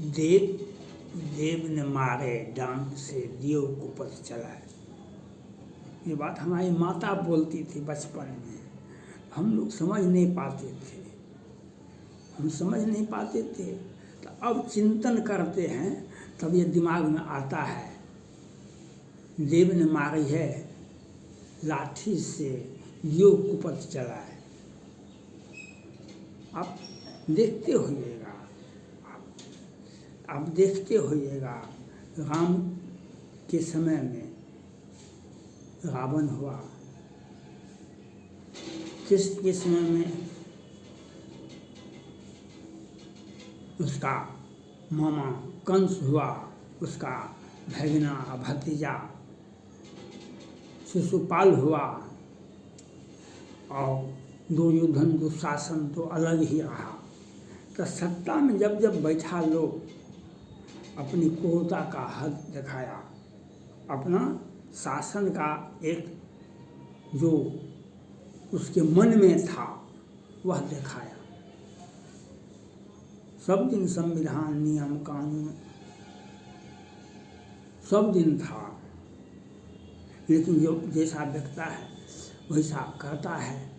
देव ने मारे डांग से देव को पता चला है। ये बात हमारी माता बोलती थी बचपन में, हम लोग समझ नहीं पाते थे। तो अब चिंतन करते हैं तब ये दिमाग में आता है, देव ने मारी है लाठी से देव को पता चला है। आप देखते होइएगा राम के समय में रावण हुआ, कृष्ण के समय में उसका मामा कंस हुआ, उसका भगना भतीजा शिशुपाल हुआ, और दुर्योधन दुशासन तो अलग ही रहा। तो सत्ता में जब बैठा लोग अपनी क्रूरता का हद दिखाया, अपना शासन का एक जो उसके मन में था वह दिखाया। सब दिन संविधान नियम कानून सब दिन था, लेकिन जो जैसा दिखता है वैसा करता है।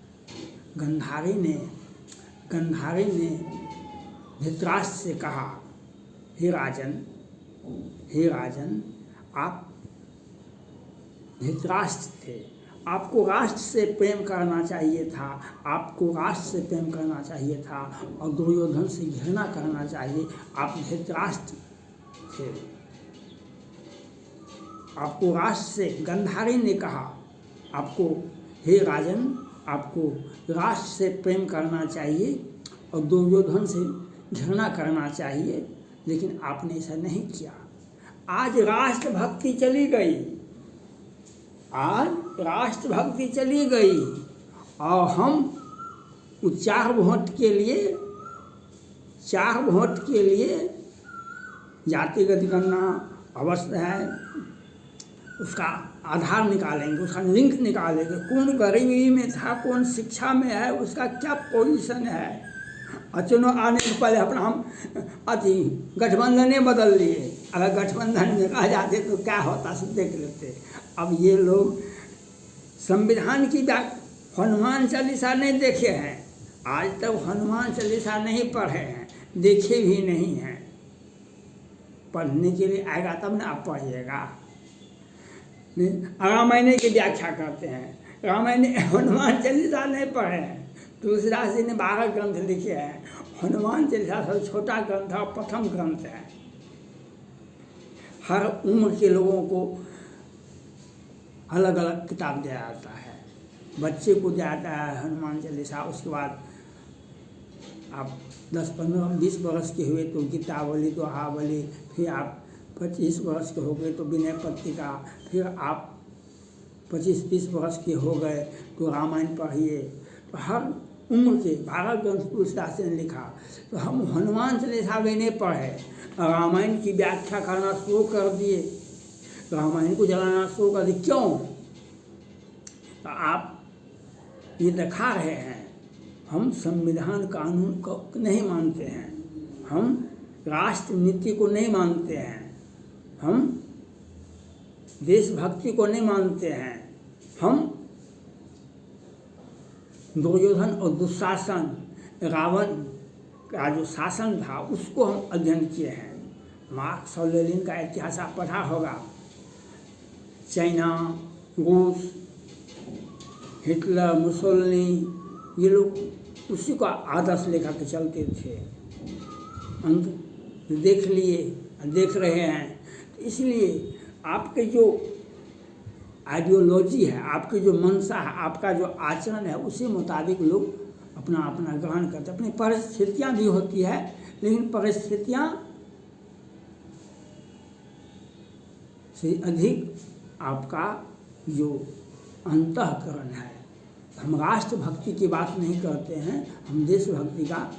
गंधारी ने धृतराष्ट्र से कहा, हे राजन आप धृतराष्ट्र थे, आपको राष्ट्र से प्रेम करना चाहिए था, और दुर्योधन से घृणा करना चाहिए। आप धृतराष्ट्र थे, आपको राष्ट्र से, गंधारी ने कहा आपको, हे राजन आपको राष्ट्र से प्रेम करना चाहिए और दुर्योधन से घृणा करना चाहिए, लेकिन आपने ऐसा नहीं किया। आज राष्ट्रभक्ति चली गई और हम चार वोट के लिए जातिगत गणना अवश्य है, उसका आधार निकालेंगे, उसका लिंक निकालेंगे, कौन गरीबी में था, कौन शिक्षा में है, उसका क्या पोजीशन है। और चुनाव आने से पहले अपना हम गठबंधन बदल लिए। अगर गठबंधन में रह जाते तो क्या होता सब देख लेते। अब ये लोग संविधान की हनुमान चालीसा नहीं देखे हैं, आज तक हनुमान चालीसा नहीं पढ़े हैं, देखे भी नहीं हैं। पढ़ने के लिए आएगा तब ना आप पढ़िएगा। रामायण की व्याख्या करते हैं, रामायण हनुमान चालीसा नहीं पढ़े हैं। तुलसीदास जी ने 12 ग्रंथ लिखे हैं, हनुमान चालीसा सबसे छोटा ग्रंथ है, प्रथम ग्रंथ है। हर उम्र के लोगों को अलग अलग किताब दिया जाता है। बच्चे को दिया जाता है हनुमान चालीसा, उसके बाद आप 10, 15, 20 वर्ष के हुए तो गीतावली, दोहावली, फिर आप 25 वर्ष के हो गए तो विनय पत्रिका, फिर आप 25-30 वर्ष के हो गए तो रामायण पढ़िए। तो हर उम्र के 12 ग्रंथ तुलसीदास ने लिखा। तो हम हनुमान चालीसा भी नहीं पढ़े, रामायण की व्याख्या करना शुरू कर दिए, रामायण को जलाना शुरू कर दिए। क्यों? तो आप ये दिखा रहे हैं हम संविधान कानून को नहीं मानते हैं, हम राष्ट्र नीति को नहीं मानते हैं, हम देशभक्ति को नहीं मानते हैं, हम दुर्योधन और दुशासन रावण का जो शासन था उसको हम अध्ययन किए हैं। मार्क्स और लेनिन का इतिहास आप पढ़ा होगा। चाइना, रूस, हिटलर, मुसोलिनी, ये लोग उसी का आदर्श लेकर के चलते थे। अंत देख लिए, देख रहे हैं। तो इसलिए आपके जो आइडियोलॉजी है, आपकी जो मंशा है, आपका जो आचरण है, उसी मुताबिक लोग अपना अपना ग्रहण करते हैं। अपनी परिस्थितियाँ भी होती है, लेकिन परिस्थितियाँ से अधिक आपका जो अंतःकरण है। हम राष्ट्रभक्ति की बात नहीं करते हैं, हम देशभक्ति का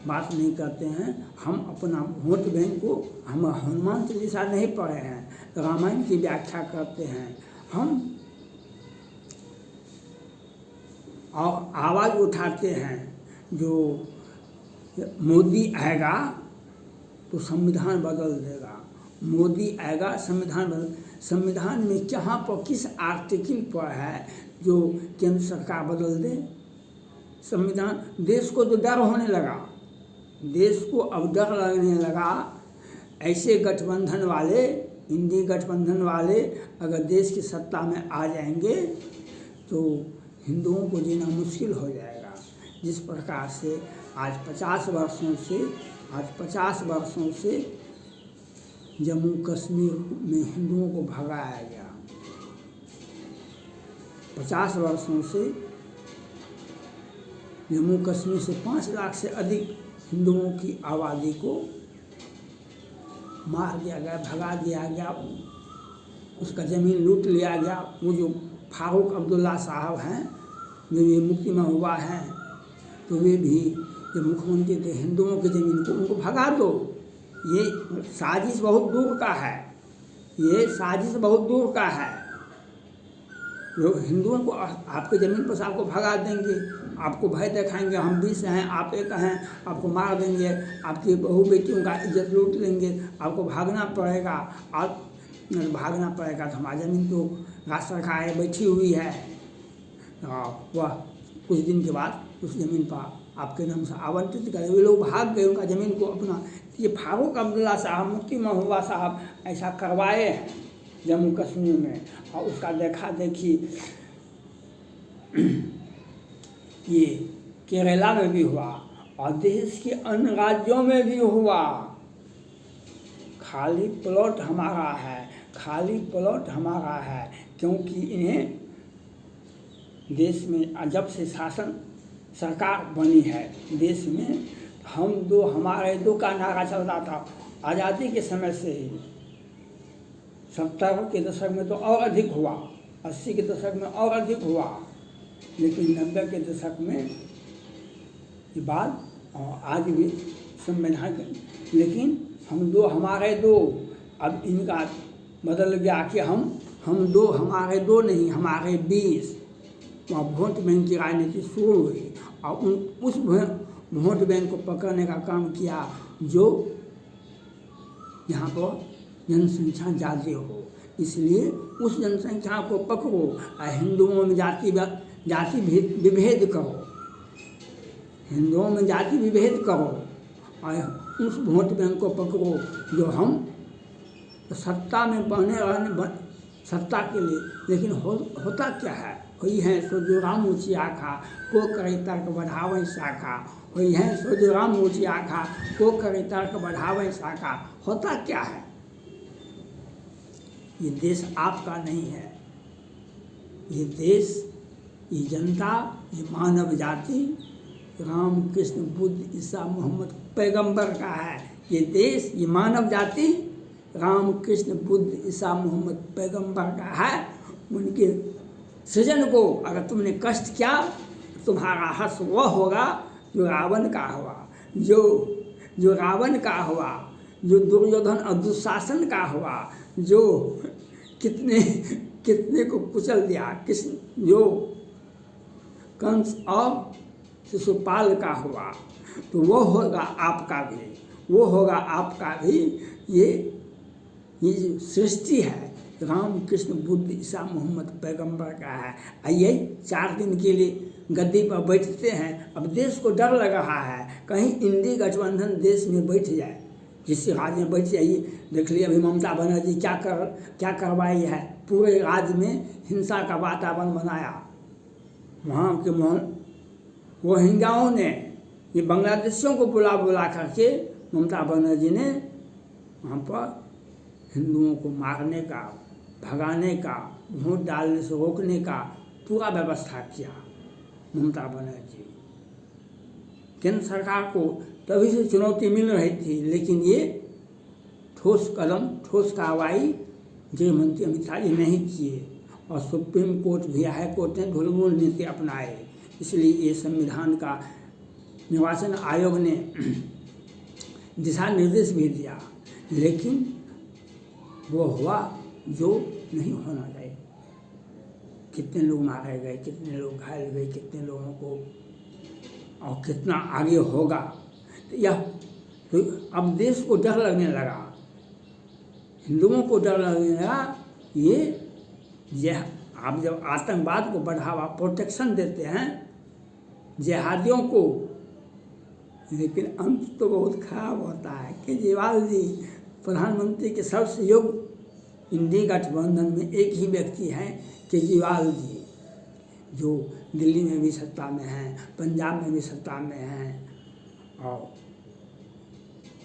बात नहीं करते हैं। हम अपना वोट बैंक को, हम हनुमान चालीसा नहीं पढ़े हैं, रामायण की व्याख्या करते हैं। हम और आवाज़ उठाते हैं जो मोदी आएगा तो संविधान बदल देगा, मोदी आएगा संविधान बदल। संविधान में कहाँ पर किस आर्टिकल पर है जो केंद्र सरकार बदल दे? संविधान, देश को तो डर होने लगा, देश को अब डर लगने लगा। ऐसे गठबंधन वाले, इंडी गठबंधन वाले अगर देश की सत्ता में आ जाएंगे तो हिंदुओं को जीना मुश्किल हो जाएगा। जिस प्रकार से आज 50 वर्षों से जम्मू कश्मीर में हिंदुओं को भगाया गया, 50 वर्षों से जम्मू कश्मीर से 5 लाख से अधिक हिंदुओं की आबादी को मार दिया गया, भगा दिया गया, उसका ज़मीन लूट लिया गया। वो जो फारूक अब्दुल्ला साहब हैं, जो ये मुक्ति में हुआ है, तो वे भी जब मुख्यमंत्री थे हिंदुओं की ज़मीन को उनको भगा दो। ये साजिश बहुत दूर का है, ये साजिश बहुत दूर का है। लोग हिंदुओं को आपके ज़मीन पर से आपको भगा देंगे, आपको भय दिखाएंगे, हम 20 हैं आप 1 हैं, आपको मार देंगे, आपकी बहू बेटियों का इज्जत लूट लेंगे, आपको भागना पड़ेगा। आप भागना पड़ेगा तो हमारी ज़मीन तो राज्य सरकार बैठी हुई है, वह कुछ दिन के बाद उस ज़मीन पर आपके नाम से आवंटित करें। वे लोग भाग गए, उनका ज़मीन को अपना। ये फारूक अब्दुल्ला साहब, मुफ्ती महबूबा साहब ऐसा करवाए हैं जम्मू कश्मीर में, और उसका देखा देखी ये केरला में भी हुआ और देश के अन्य राज्यों में भी हुआ। खाली प्लॉट हमारा है, खाली प्लॉट हमारा है, क्योंकि इन्हें देश में जब से शासन सरकार बनी है देश में, हम दो हमारे दो का नारा चल रहा था आज़ादी के समय से ही। 70 के दशक में तो और अधिक हुआ, 80 के दशक में और अधिक हुआ, लेकिन 90 के दशक में ये बात आज भी संविधान। लेकिन हम दो हमारे दो, अब इनका बदल गया कि हम दो हमारे दो नहीं, हमारे 20। वहाँ वोट बैंक की राजनीति शुरू हुई और उस वोट बैंक को पकड़ने का काम किया जो यहाँ पर जनसंख्या ज़्यादा हो, इसलिए उस जनसंख्या को पकड़ो और हिंदुओं में जाति विभेद करो, हिंदुओं में जाति विभेद करो और उस वोट बैंक को पकड़ो जो हम सत्ता में बने रहने सत्ता के लिए। लेकिन होता क्या है? हुई है सो जो राम ऊँची आखा को करे तर्क बढ़ावे शाखा, हुई है सो जो राम ऊँची आखा को करे तर्क बढ़ावे शाखा। होता क्या है? ये देश आपका नहीं है, ये देश, ये जनता, ये मानव जाति राम कृष्ण बुद्ध ईसा मोहम्मद पैगंबर का है। ये देश, ये मानव जाति राम कृष्ण बुद्ध ईसा मोहम्मद पैगंबर का है। उनके सृजन को अगर तुमने कष्ट किया तो तुम्हारा हर्ष वह होगा जो रावण का हुआ, जो रावण का हुआ, जो दुर्योधन और दुशासन का हुआ, जो कितने को कुचल दिया, जो कंस और शिशुपाल का हुआ, तो वो होगा आपका भी, वो होगा आपका भी। ये सृष्टि है राम कृष्ण बुद्ध ईसा मोहम्मद पैगंबर का है। आइए 4 दिन के लिए गद्दी पर बैठते हैं। अब देश को डर लग रहा है कहीं इंडी गठबंधन देश में बैठ जाए, जिससे राज्य में बैठ जाइए। देख लिए अभी ममता बनर्जी क्या करवाई है, पूरे राज्य में हिंसा का वातावरण बनाया। वहाँ के रोहिंग्याओं ने, ये बांग्लादेशियों को बुला करके ममता बनर्जी ने वहाँ पर हिंदुओं को मारने का, भगाने का, वोट डालने से रोकने का पूरा व्यवस्था किया ममता बनर्जी। केंद्र सरकार को तभी से चुनौती मिल रही थी, लेकिन ये ठोस कदम, ठोस कार्रवाई गृह मंत्री अमित शाह जी नहीं किए और सुप्रीम कोर्ट भी, हाई कोर्ट ने ढुलमुल नीति अपनाए। इसलिए ये संविधान का निर्वाचन आयोग ने दिशा निर्देश भी दिया, लेकिन वो हुआ जो नहीं होना चाहिए। कितने लोग मारे गए, कितने लोग घायल हुए, कितने लोगों को, और कितना आगे होगा यह तो अब देश को डर लगने लगा, हिंदुओं को डर लगने लगा। ये आप जब आतंकवाद को बढ़ावा प्रोटेक्शन देते हैं जिहादियों को, लेकिन अंत तो बहुत खराब होता है। केजरीवाल जी प्रधानमंत्री के सबसे योग्य इंडी गठबंधन में एक ही व्यक्ति हैं, केजरीवाल जी, जो दिल्ली में भी सत्ता में हैं, पंजाब में भी सत्ता में हैं, और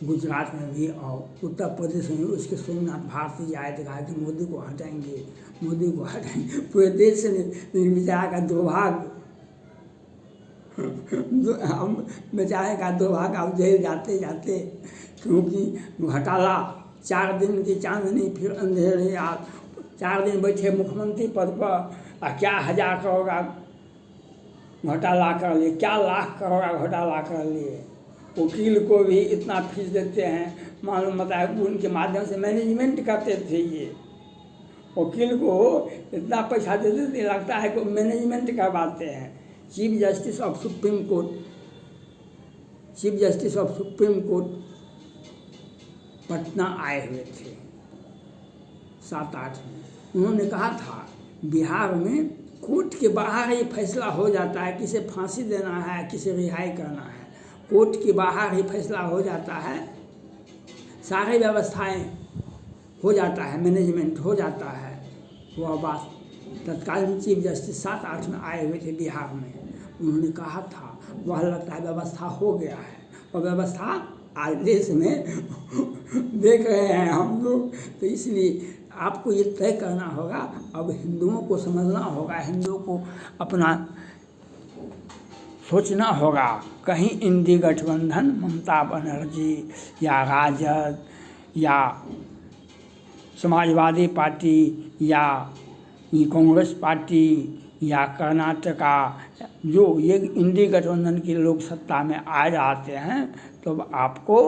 गुजरात में भी, और उत्तर प्रदेश में भी। उसके सोमनाथ भारती जी आए थे, कहा कि मोदी को हटाएंगे, मोदी को हटाएंगे। पूरे देश से बेचारा का दुर्भाग्य, बेचारे का दुर्भाग्य अब जेल जाते जाते, क्योंकि घोटाला 4 दिन की चांदनी फिर अंधेरे। आप 4 दिन बैठे मुख्यमंत्री पद पर, क्या 1000 करोड़ का घोटाला कर लिए, क्या लाख करोड़ का घोटाला कर लिए। वकील को भी इतना फीस देते हैं, मालूम होता है उनके माध्यम से मैनेजमेंट करते थे। ये वकील को इतना पैसा देते थे, लगता है कि मैनेजमेंट करवाते हैं। Chief justice of supreme court Patna आए हुए थे 7-8 में। उन्होंने कहा था बिहार में कोर्ट के बाहर ही फैसला हो जाता है, किसे फांसी देना है, किसे रिहाई करना है, कोर्ट के बाहर ही फैसला हो जाता है, सारी व्यवस्थाएं हो जाता है, मैनेजमेंट हो जाता है। वह बात तत्कालीन चीफ जस्टिस 7-8 में आए हुए थे बिहार में, उन्होंने कहा था। वह लगता है व्यवस्था हो गया है, और व्यवस्था आज देश में देख रहे हैं हम लोग। तो इसलिए आपको ये तय करना होगा, अब हिंदुओं को समझना होगा, हिंदुओं को अपना सोचना होगा। कहीं इंडी गठबंधन ममता बनर्जी या राजद या समाजवादी पार्टी या कांग्रेस पार्टी या कर्नाटका, जो ये इंडी गठबंधन के लोग सत्ता में आ जाते हैं, तो आपको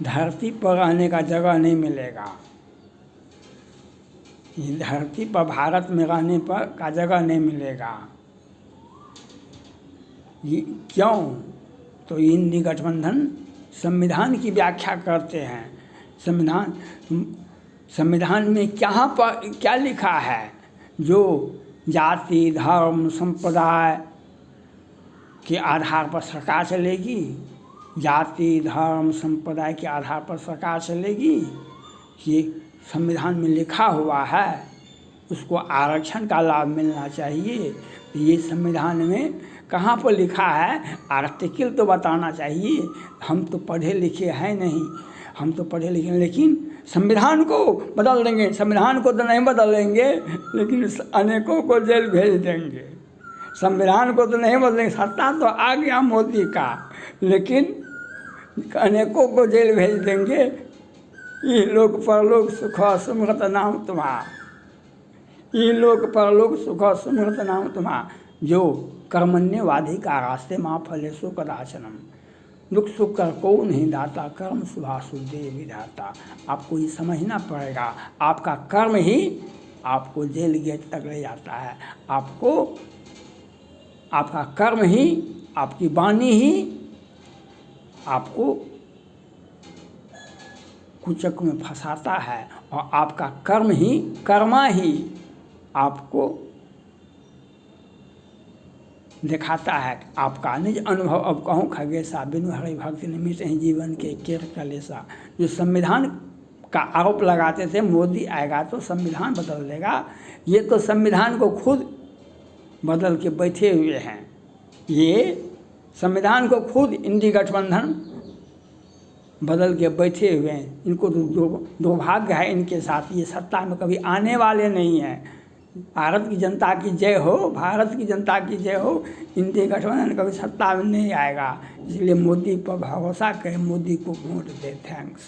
धरती पर रहने का जगह नहीं मिलेगा। ये धरती पर भारत में रहने पर का जगह नहीं मिलेगा। ये क्यों? तो इंडी गठबंधन संविधान की व्याख्या करते हैं। संविधान में कहाँ पर क्या लिखा है? जो जाति, धर्म, संप्रदाय के आधार पर सरकार चलेगी, जाति, धर्म, संप्रदाय के आधार पर सरकार चलेगी, ये संविधान में लिखा हुआ है। उसको आरक्षण का लाभ मिलना चाहिए। तो ये संविधान में कहाँ पर लिखा है? आर्टिकल तो बताना चाहिए। हम तो पढ़े लिखे हैं नहीं, हम तो पढ़े लिखे, लेकिन संविधान को बदल देंगे। संविधान को तो नहीं बदलेंगे, लेकिन अनेकों को जेल भेज देंगे। संविधान को तो नहीं बदलेंगे, सत्ता तो आ गया मोदी का, लेकिन अनेकों को जेल भेज देंगे। ये लोग परलोक सुख सुमृत नाम तुम्हारा, ये लोग परलोक सुख सुमृत नाम तुम्हारा। जो कर्मण्यवादी का रास्ते माँ फलेषु कदाचनम, दुख सुख कर को नहीं दाता, कर्म शुभाशु दे विधाता। आपको ये समझना पड़ेगा, आपका कर्म ही आपको जेल गेट तक ले जाता है। आपका कर्म ही, आपकी वाणी ही आपको कुचक में फंसाता है, और आपका कर्मा ही आपको दिखाता है। आपका निज अनुभव अब कहूँ खगेशा, बिनु हरि भक्ति निमित्त ही जीवन के केर कलेसा। जो संविधान का आरोप लगाते थे मोदी आएगा तो संविधान बदल देगा, ये तो संविधान को खुद बदल के बैठे हुए हैं। ये संविधान को खुद इंडी गठबंधन बदल के बैठे हुए हैं। इनको दुर्भाग्य है इनके साथ, ये सत्ता में कभी आने वाले नहीं हैं। भारत की जनता की जय हो, भारत की जनता की जय हो। इंडी गठबंधन कभी सत्ता में नहीं आएगा, इसलिए मोदी पर भरोसा करें, मोदी को वोट दें। थैंक्स।